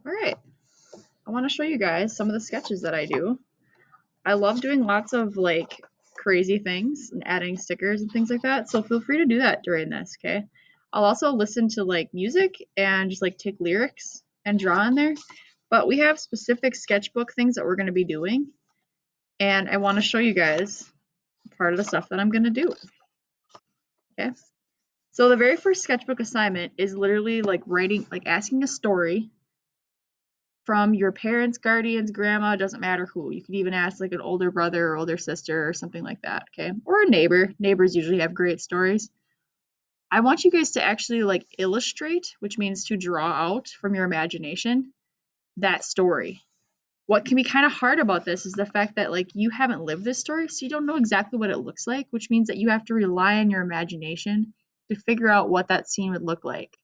All right, I want to show you guys some of the sketches that I do. I love doing lots of like crazy things and adding stickers and things like that, so feel free to do that during this, okay? I'll also listen to like music and just like take lyrics and draw in there, but we have specific sketchbook things that we're going to be doing, and I want to show you guys part of the stuff that I'm going to do, okay? So the very first sketchbook assignment is literally like writing, like asking a story from your parents, guardians, grandma, doesn't matter who. You could even ask like an older brother or older sister or something like that, okay? Or a neighbor. Neighbors usually have great stories. I want you guys to actually like illustrate, which means to draw out from your imagination that story. What can be kind of hard about this is the fact that like you haven't lived this story, so you don't know exactly what it looks like, which means that you have to rely on your imagination to figure out what that scene would look like.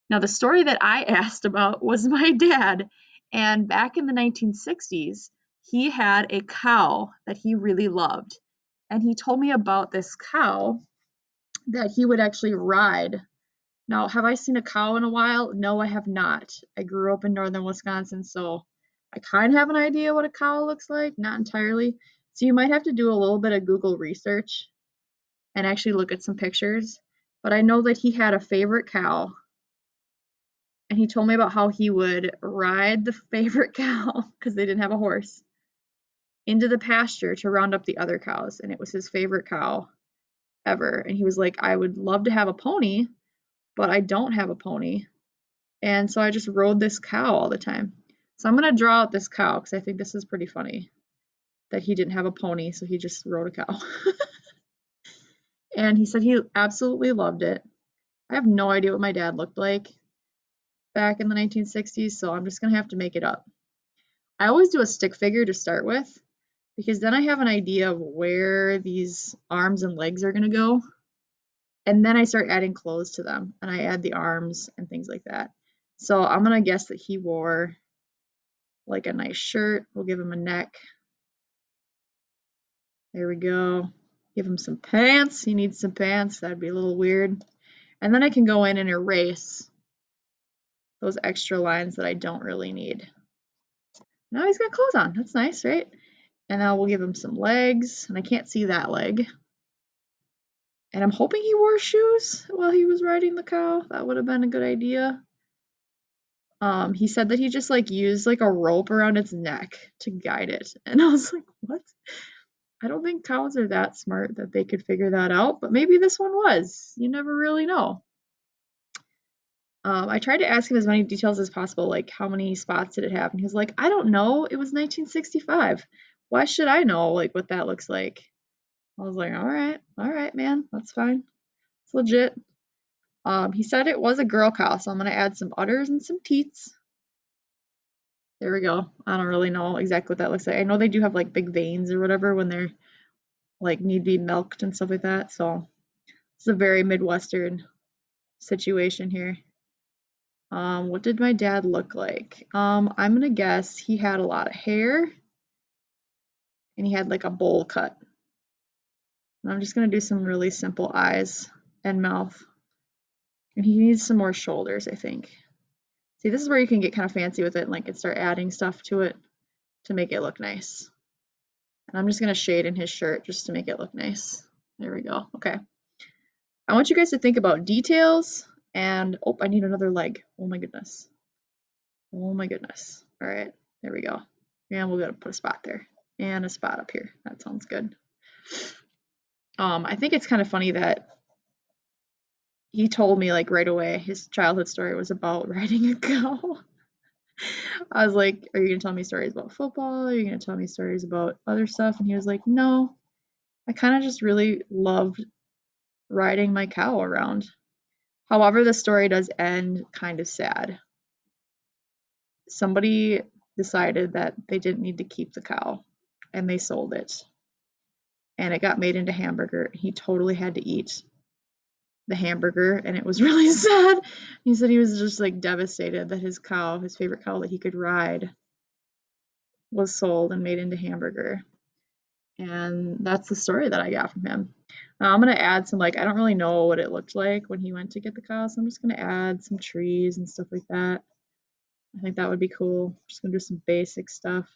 Now, the story that I asked about was my dad. And back in the 1960s, he had a cow that he really loved. And he told me about this cow that he would actually ride. Now, have I seen a cow in a while? No, I have not. I grew up in northern Wisconsin, so I kind of have an idea what a cow looks like, not entirely. So you might have to do a little bit of Google research and actually look at some pictures. But I know that he had a favorite cow, and he told me about how he would ride the favorite cow because they didn't have a horse into the pasture to round up the other cows, and it was his favorite cow ever. And he was like, I would love to have a pony, but I don't have a pony, and so I just rode this cow all the time. So I'm gonna draw out this cow because I think this is pretty funny that he didn't have a pony, so he just rode a cow. And he said he absolutely loved it. I have no idea what my dad looked like back in the 1960s, so I'm just gonna have to make it up. I always do a stick figure to start with because then I have an idea of where these arms and legs are going to go. And then I start adding clothes to them and I add the arms and things like that. So I'm going to guess that he wore like a nice shirt. We'll give him a neck. There we go. Give him some pants. He needs some pants. That'd be a little weird. And then I can go in and erase those extra lines that I don't really need. Now he's got clothes on. That's nice, right? And now we'll give him some legs. And I can't see that leg. And I'm hoping he wore shoes while he was riding the cow. That would have been a good idea. He said that he just like used like a rope around its neck to guide it. And I was like, what? I don't think cows are that smart that they could figure that out, but maybe this one was. You never really know. I tried to ask him as many details as possible, like how many spots did it have? And he was like, I don't know. It was 1965. Why should I know like what that looks like? I was like, all right, man, that's fine. It's legit. He said it was a girl cow, so I'm gonna add some udders and some teats. There we go. I don't really know exactly what that looks like. I know they do have like big veins or whatever when they're like need to be milked and stuff like that. So it's a very Midwestern situation here. What did my dad look like? I'm gonna guess he had a lot of hair and he had like a bowl cut. And I'm just gonna do some really simple eyes and mouth. And he needs some more shoulders, I think. See, this is where you can get kind of fancy with it and like start adding stuff to it to make it look nice. And I'm just gonna shade in his shirt just to make it look nice. There we go. Okay. I want you guys to think about details and, oh, I need another leg. Oh my goodness. Oh my goodness. All right, there we go. And we're gonna put a spot there and a spot up here. That sounds good. I think it's kind of funny that he told me like right away his childhood story was about riding a cow. I was like, are you gonna tell me stories about football? Are you gonna tell me stories about other stuff? And he was like, no, I kind of just really loved riding my cow around. However, the story does end kind of sad. Somebody decided that they didn't need to keep the cow and they sold it. And it got made into hamburger. He totally had to eat the hamburger and it was really sad. He said he was just like devastated that his cow, his favorite cow that he could ride, was sold and made into hamburger. And that's the story that I got from him. Now I'm gonna add some, like, I don't really know what it looked like when he went to get the cow, so I'm just gonna add some trees and stuff like that. I think that would be cool. Just gonna do some basic stuff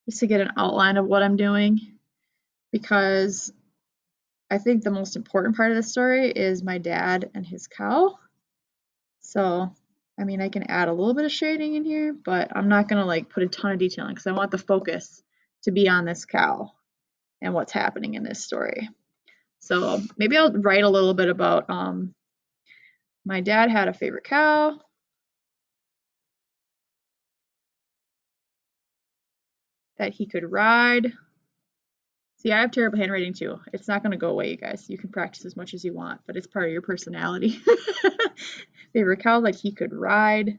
just to get an outline of what I'm doing, because I think the most important part of the story is my dad and his cow. So, I mean, I can add a little bit of shading in here, but I'm not gonna like put a ton of detail in because I want the focus to be on this cow and what's happening in this story. So maybe I'll write a little bit about my dad had a favorite cow. That he could ride. See, I have terrible handwriting too. It's not going to go away, you guys. You can practice as much as you want, but it's part of your personality. Favorite cow that he could ride.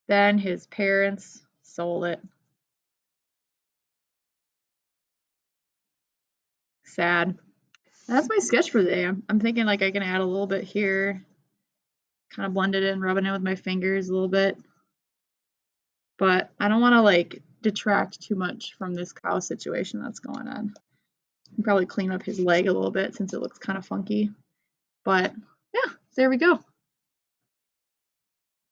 Then his parents sold it. Sad. That's my sketch for the day. I'm thinking like I can add a little bit here, kind of blend it in, rubbing it with my fingers a little bit. But I don't want to like detract too much from this cow situation that's going on. I'll probably clean up his leg a little bit since it looks kind of funky. But yeah, there we go.